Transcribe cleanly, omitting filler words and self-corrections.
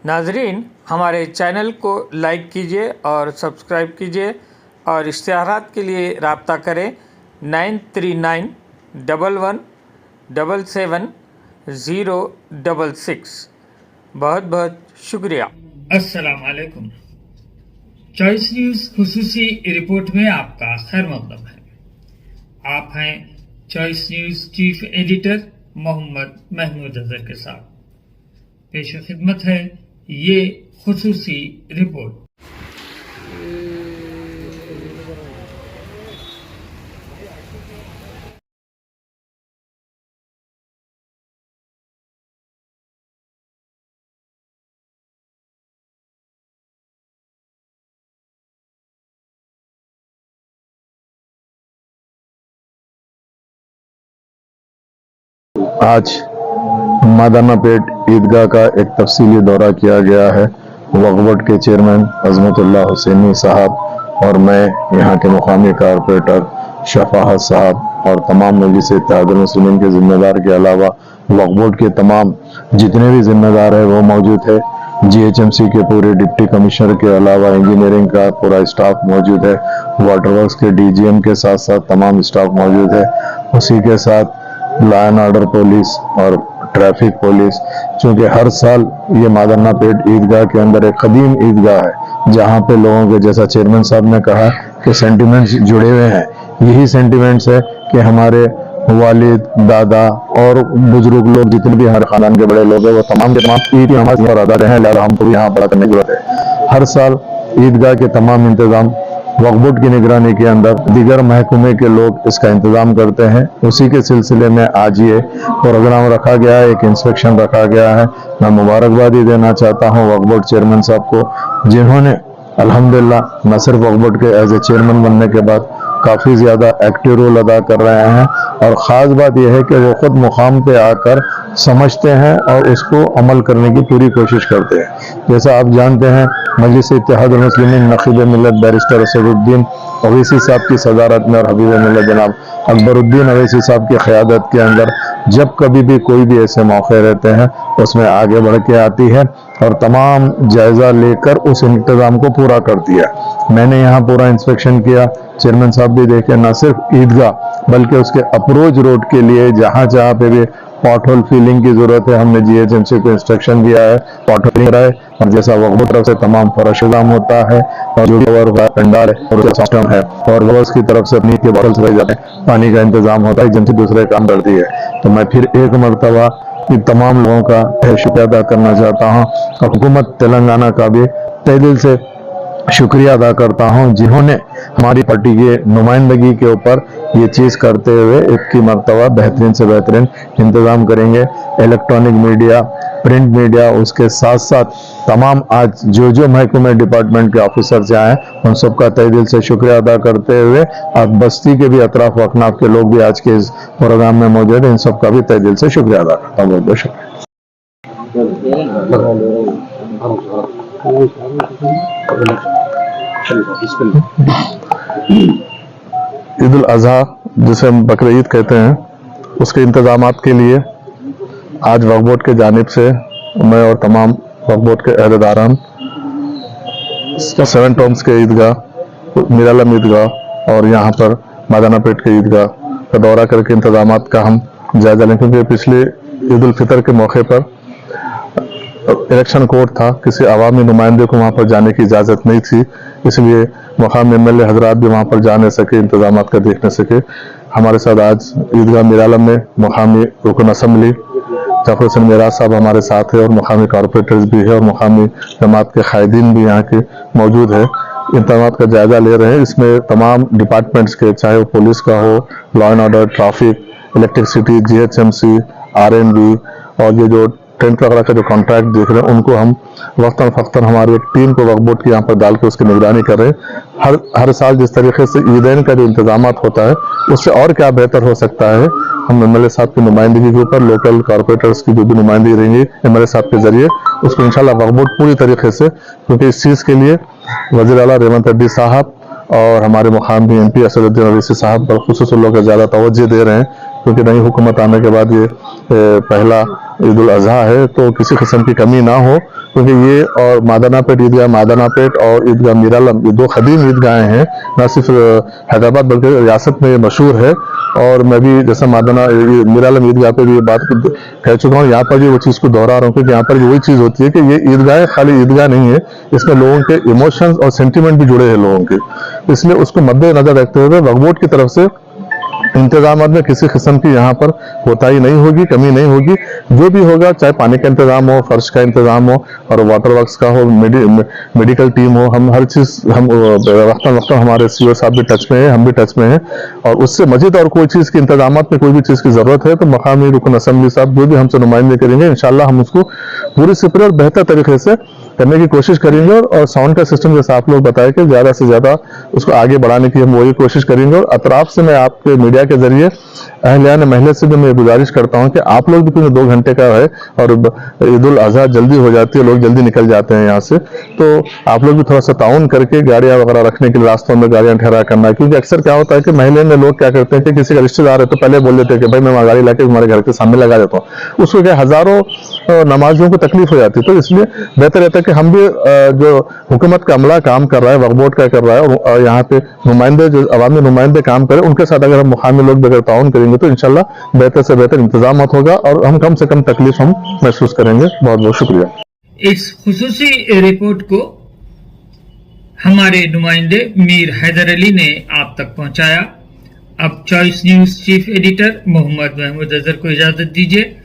नाजरीन, हमारे चैनल को लाइक कीजिए और सब्सक्राइब कीजिए और इश्तिहारात के लिए रब्ता करें 9391777066। बहुत बहुत शुक्रिया। अस्सलाम वालेकुम। चॉइस न्यूज़ खुसूसी रिपोर्ट में आपका खैर मक़दम है। आप हैं choice news chief editor Mohammad Mahmood Azhar के साथ। पेश खिदमत है ये खुसूसी रिपोर्ट। आज मादाना पेट ईदगाह का एक तफसीली दौरा किया गया है। वक्फ बोर्ड के चेयरमैन अजमतुल्लाह हुसैनी साहब और मैं यहाँ के मुकामी कारपोरेटर शफाहत साहब और तमाम मजलिस इत्तेहादुल मुस्लिमीन के जिम्मेदार के अलावा वक्फ बोर्ड के तमाम जितने भी जिम्मेदार है वो मौजूद है। GHMC के पूरे डिप्टी कमिश्नर के अलावा इंजीनियरिंग का पूरा स्टाफ मौजूद है। वाटर वर्क्स के DGM के साथ साथ तमाम स्टाफ मौजूद है। उसी के साथ लॉ एंड ऑर्डर पुलिस और ट्रैफिक पुलिस, चूंकि हर साल ये मादाना पेट ईदगाह के अंदर एक कदीम ईदगाह है जहाँ पे लोगों के, जैसा चेयरमैन साहब ने कहा कि सेंटिमेंट्स जुड़े हुए हैं। यही सेंटिमेंट्स है कि हमारे वालिद, दादा और बुजुर्ग लोग जितने भी हर खानदान के बड़े लोग हैं वो तमाम के तमाम ईद की नमाज पर अदा रहे हैं, लिहाजा हमको भी यहाँ पड़ा करने की जरूरत है। हर साल ईदगाह के तमाम इंतजाम वक्फ बोर्ड की निगरानी के अंदर दीगर महकमे के लोग इसका इंतजाम करते हैं। उसी के सिलसिले में आज ये प्रोग्राम रखा गया है, एक इंस्पेक्शन रखा गया है। मैं मुबारकबादी देना चाहता हूँ वक्फ बोर्ड चेयरमैन साहब को, जिन्होंने अल्हम्दुलिल्लाह न सिर्फ वक्फ बोर्ड के एज ए चेयरमैन बनने के बाद काफ़ी ज़्यादा एक्टिव रोल अदा कर रहे हैं, और ख़ास बात यह है कि वो खुद मुकाम पे आकर समझते हैं और उसको अमल करने की पूरी कोशिश करते हैं। जैसा आप जानते हैं, मजलिस इत्तेहादुल मुस्लिमीन नक़ीब मिल्लत बैरिस्टर असदुद्दीन अवैसी साहब की सदारत में और हबीब मिल्लत जनाब अकबरुद्दीन अवैसी साहब की क़यादत के अंदर जब कभी भी कोई भी ऐसे मौके रहते हैं उसमें आगे बढ़ के आती है और तमाम जायज़ा लेकर उस इंतज़ाम को पूरा करती है। मैंने यहाँ पूरा इंस्पेक्शन किया, चेयरमैन साहब भी देखे, न सिर्फ ईदगाह बल्कि उसके अप्रोच रोड के लिए जहाँ जहाँ पे भी पॉट होल फीलिंग की जरूरत है हमने GHMC को इंस्ट्रक्शन दिया है, पॉट होलिंग कराए, और जैसा वक्फ बोर्ड तरफ से तमाम फर्श इंतजाम होता है और जो पंडाल है और सिस्टम है और गवर्स की तरफ से अपनी के बॉटल्स रह जाते हैं, पानी का इंतजाम होता है, एजेंसी दूसरे काम करती है। तो मैं फिर एक मरतबा इन तमाम लोगों का शुक्रिया अदा करना चाहता हूँ और हुकूमत तेलंगाना का भी तहे दिल से शुक्रिया अदा करता हूं, जिन्होंने हमारी पार्टी के नुमाइंदगी के ऊपर ये चीज़ करते हुए एक की मरतबा बेहतरीन से बेहतरीन इंतज़ाम करेंगे। इलेक्ट्रॉनिक मीडिया, प्रिंट मीडिया, उसके साथ साथ तमाम आज जो महकमे डिपार्टमेंट के ऑफिसर आए उन सबका तहे दिल से शुक्रिया अदा करते हुए आज बस्ती के भी अतराफ वकनाफ के लोग भी आज के इस प्रोग्राम में मौजूद हैं, इन सबका भी तहे दिल से शुक्रिया अदा करता हूँ। बहुत बहुत शुक्रिया। ईद उल अजहा जिसे हम बकर ईद कहते हैं, उसके इंतजामात के लिए आज वक्फ बोर्ड के जानिब से मैं और तमाम वक्फ बोर्ड के अहदेदारान 7 टॉम्स के ईदगाह, मीरालम ईदगाह और यहाँ पर मादाना पेट के ईदगाह का दौरा करके इंतजामात का हम जायजा लें, क्योंकि पिछले ईद उल फितर के मौके पर इलेक्शन कोड था, किसी अवामी नुमाइंदे को वहाँ पर जाने की इजाज़त नहीं थी, इसलिए मुकामी MLA हजरात भी वहाँ पर जा नहीं सके, इंतजामात का देख न सके। हमारे साथ आज ईदगाह मीरालम में मुकामी रुकन असम्बली जाफर हुसैन मिराज साहब हमारे साथ है और मुकामी कॉरपोरेटर्स भी है और मुकामी जमात के कायदीन भी यहाँ के मौजूद है। इंतजामात का जायजा ले रहे हैं, इसमें तमाम डिपार्टमेंट्स के, चाहे वो पुलिस का हो, law and order, traffic, electricity, GHMC, RNB और ये जो टेंट वगैरह का जो कॉन्ट्रैक्ट देख रहे हैं उनको हम वक्तन फ़क्तन हमारी एक टीम को वक्फ बोर्ड की यहाँ पर डाल के उसकी निगरानी कर रहे हैं। हर साल जिस तरीके से ईदैन का जो इंतजामात होता है उससे और क्या बेहतर हो सकता है, हम MLA साहब की नुमाइंदगी के ऊपर लोकल कॉरपोरेटर्स की जो भी नुमाइंदगी रहेंगी MLA साहब के जरिए उसको इंशाल्लाह वक्फ बोर्ड पूरी तरीके से, क्योंकि इस चीज़ के लिए वज़ीर आला रेवंत रेड्डी साहब और हमारे मुकामी MP असदुद्दीन अवैसी साहब बलखुसूस लोग ज़्यादा तवज्जो दे रहे हैं, क्योंकि नई हुकूमत आने के बाद ये पहला ईद उल अजहा है, तो किसी किस्म की कमी ना हो, क्योंकि ये और मादाना पेट ईदगाह, मादाना पेट और ईदगाह मीरालम, ये दो कदीम ईदगाहें हैं, न सिर्फ हैदराबाद बल्कि रियासत में ये मशहूर है। और मैं भी जैसा मादाना मीरालम ईदगाह पे भी ये बात कह चुका हूँ, यहाँ पर भी वो चीज़ को दोहरा रहा हूँ, क्योंकि यहाँ पर वही चीज़ होती है कि ये ईदगाह खाली ईदगाह नहीं है, इसमें लोगों के इमोशंस और सेंटिमेंट भी जुड़े हैं लोगों के, इसलिए उसको मद्देनजर रखते हुए वक्फ बोर्ड की तरफ से इंतजाम में किसी किस्म की यहाँ पर कोताही नहीं होगी, कमी नहीं होगी। जो भी होगा, चाहे पानी का इंतजाम हो, फर्श का इंतजाम हो और वाटर वर्क्स का हो, मेडिकल टीम हो, हम हर चीज़, हम वक्तन हमारे सीओ साहब भी टच में है, हम भी टच में हैं, और उससे मजीद और कोई चीज़ की इंतजाम में कोई भी चीज़ की ज़रूरत है तो मकामी रुकन असम्बली साहब जो भी हमसे नुमाइंदे करेंगे, इंशाल्लाह हम उसको पूरी सिपरे और बेहतर तरीके से करने की कोशिश करेंगे। और साउंड का सिस्टम जैसा आप लोग बताए कि ज़्यादा से ज़्यादा उसको आगे बढ़ाने की हम वही कोशिश करेंगे। और अतराफ से मैं आपके मीडिया के जरिए अहलियान महल्ले से भी मैं गुजारिश करता हूं कि आप लोग भी, क्योंकि 2 घंटे का है और ईद उल अजहा जल्दी हो जाती है, लोग जल्दी निकल जाते हैं यहाँ से, तो आप लोग भी थोड़ा सा ताउन करके गाड़ियाँ वगैरह रखने के लिए रास्तों में गाड़ियाँ ठहरा करना, क्योंकि अक्सर क्या होता है कि महल्ले में लोग क्या करते हैं कि किसी का रिश्तेदार है तो पहले बोल देते हैं कि भाई मैं गाड़ी लाके तुम्हारे घर के सामने लगा देता हूँ, उसको क्या हजारों नमाजियों को तकलीफ हो जाती है। तो इसलिए बेहतर रहता है कि हम भी जो हुकूमत का अमला काम कर रहा है, वक्फ बोर्ड का कर रहा है, और यहाँ पे नुमाइंदे जो अवामी नुमाइंदे काम करें, उनके साथ अगर हम मुकामी लोग भी अगर ताउन करेंगे तो इंशाल्लाह बेहतर से बेहतर इंतजाम होगा और हम कम से कम तकलीफ हम महसूस करेंगे। बहुत बहुत शुक्रिया। इस खुसूसी रिपोर्ट को हमारे नुमाइंदे मीर हैदर अली ने आप तक पहुंचाया। अब choice news chief editor Mohammad Mahmood Azhar को इजाजत दीजिए।